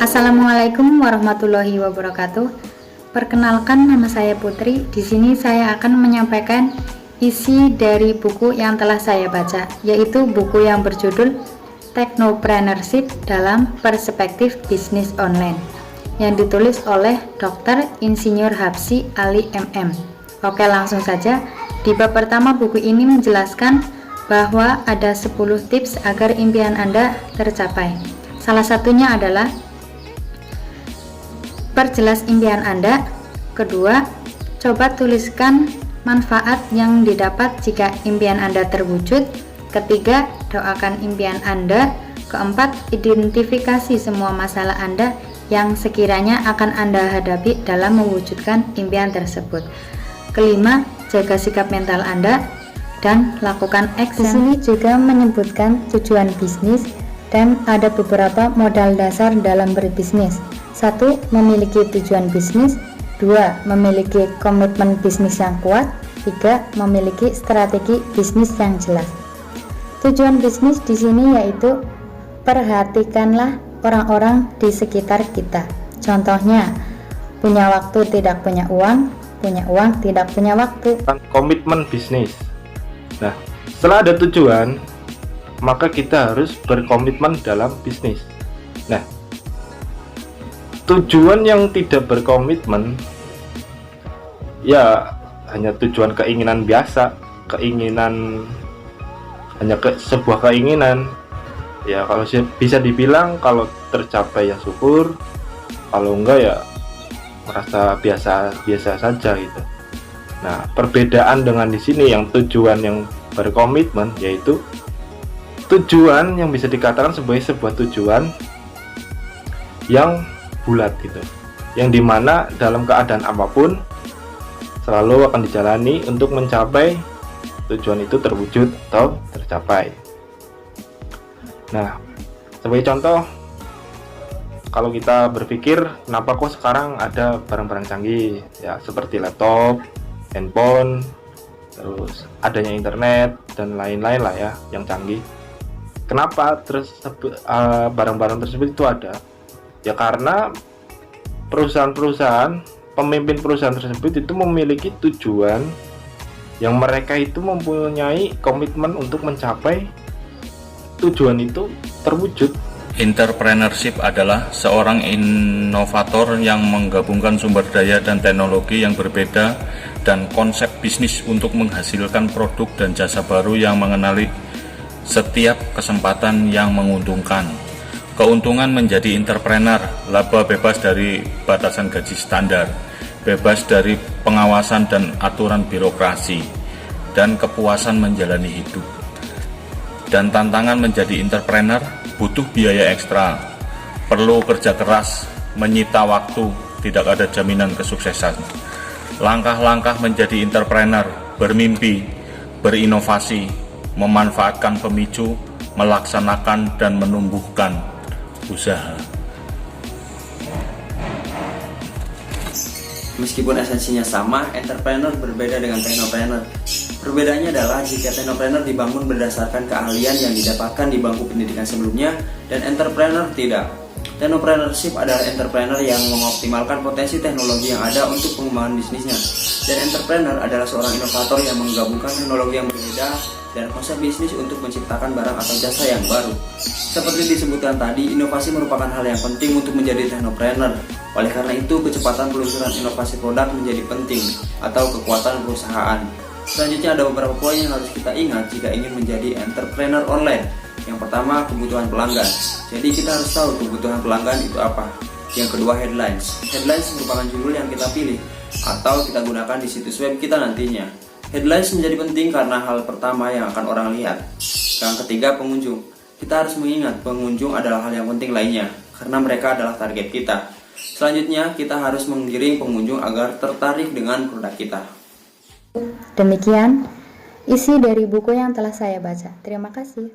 Assalamualaikum warahmatullahi wabarakatuh. Perkenalkan, nama saya Putri. Di sini saya akan menyampaikan isi dari buku yang telah saya baca, yaitu buku yang berjudul Technopreneurship dalam Perspektif Bisnis Online, yang ditulis oleh Dr. Insinyur Habsyi Ali MM. Oke, langsung saja. Di bab pertama, buku ini menjelaskan bahwa ada 10 tips agar impian Anda tercapai. Salah satunya adalah perjelas impian Anda. Kedua, coba tuliskan manfaat yang didapat jika impian Anda terwujud. Ketiga, doakan impian Anda. Keempat, identifikasi semua masalah Anda yang sekiranya akan Anda hadapi dalam mewujudkan impian tersebut. Kelima, jaga sikap mental Anda dan lakukan action. Di sini juga menyebutkan tujuan bisnis dan ada beberapa modal dasar dalam berbisnis. 1. Memiliki tujuan bisnis. 2. Memiliki komitmen bisnis yang kuat. 3. Memiliki strategi bisnis yang jelas. Tujuan bisnis di sini yaitu perhatikanlah orang-orang di sekitar kita. Contohnya, punya waktu tidak punya uang tidak punya waktu. Komitmen bisnis. Nah, setelah ada tujuan, maka kita harus berkomitmen dalam bisnis. Nah, tujuan yang tidak berkomitmen ya hanya tujuan keinginan biasa, sebuah keinginan. Ya, kalau bisa dibilang kalau tercapai ya syukur, kalau enggak ya merasa biasa saja gitu. Nah, perbedaan dengan di sini yang tujuan yang berkomitmen, yaitu tujuan yang bisa dikatakan sebagai sebuah tujuan yang bulat gitu, yang dimana dalam keadaan apapun selalu akan dijalani untuk mencapai tujuan itu terwujud atau tercapai. Nah, sebagai contoh, kalau kita berpikir kenapa kok sekarang ada barang-barang canggih ya, seperti laptop, handphone, terus adanya internet dan lain-lain lah ya yang canggih. Kenapa barang-barang tersebut itu ada? Ya karena pemimpin perusahaan tersebut itu memiliki tujuan yang mereka itu mempunyai komitmen untuk mencapai tujuan itu terwujud. Entrepreneurship adalah seorang inovator yang menggabungkan sumber daya dan teknologi yang berbeda dan konsep bisnis untuk menghasilkan produk dan jasa baru yang mengenali setiap kesempatan yang menguntungkan. Keuntungan menjadi entrepreneur, laba bebas dari batasan gaji standar, bebas dari pengawasan dan aturan birokrasi, dan kepuasan menjalani hidup. Dan tantangan menjadi entrepreneur butuh biaya ekstra, perlu kerja keras, menyita waktu, tidak ada jaminan kesuksesan. Langkah-langkah menjadi entrepreneur: bermimpi, berinovasi, memanfaatkan pemicu, melaksanakan dan menumbuhkan usaha. Meskipun esensinya sama, entrepreneur berbeda dengan technopreneur. Perbedaannya adalah jika technopreneur dibangun berdasarkan keahlian yang didapatkan di bangku pendidikan sebelumnya, dan entrepreneur tidak. Technopreneurship adalah entrepreneur yang mengoptimalkan potensi teknologi yang ada untuk pengembangan bisnisnya. Dan entrepreneur adalah seorang inovator yang menggabungkan teknologi yang berbeda dan konsep bisnis untuk menciptakan barang atau jasa yang baru. Seperti disebutkan tadi, inovasi merupakan hal yang penting untuk menjadi technopreneur. Oleh karena itu, kecepatan peluncuran inovasi produk menjadi penting atau kekuatan perusahaan. Selanjutnya ada beberapa poin yang harus kita ingat jika ingin menjadi entrepreneur online. Yang pertama, kebutuhan pelanggan. Jadi kita harus tahu kebutuhan pelanggan itu apa. Yang kedua, headlines. Headlines merupakan judul yang kita pilih atau kita gunakan di situs web kita nantinya. Headlines menjadi penting karena hal pertama yang akan orang lihat. Yang ketiga, pengunjung. Kita harus mengingat pengunjung adalah hal yang penting lainnya karena mereka adalah target kita. Selanjutnya, kita harus menggiring pengunjung agar tertarik dengan produk kita. Demikian isi dari buku yang telah saya baca. Terima kasih.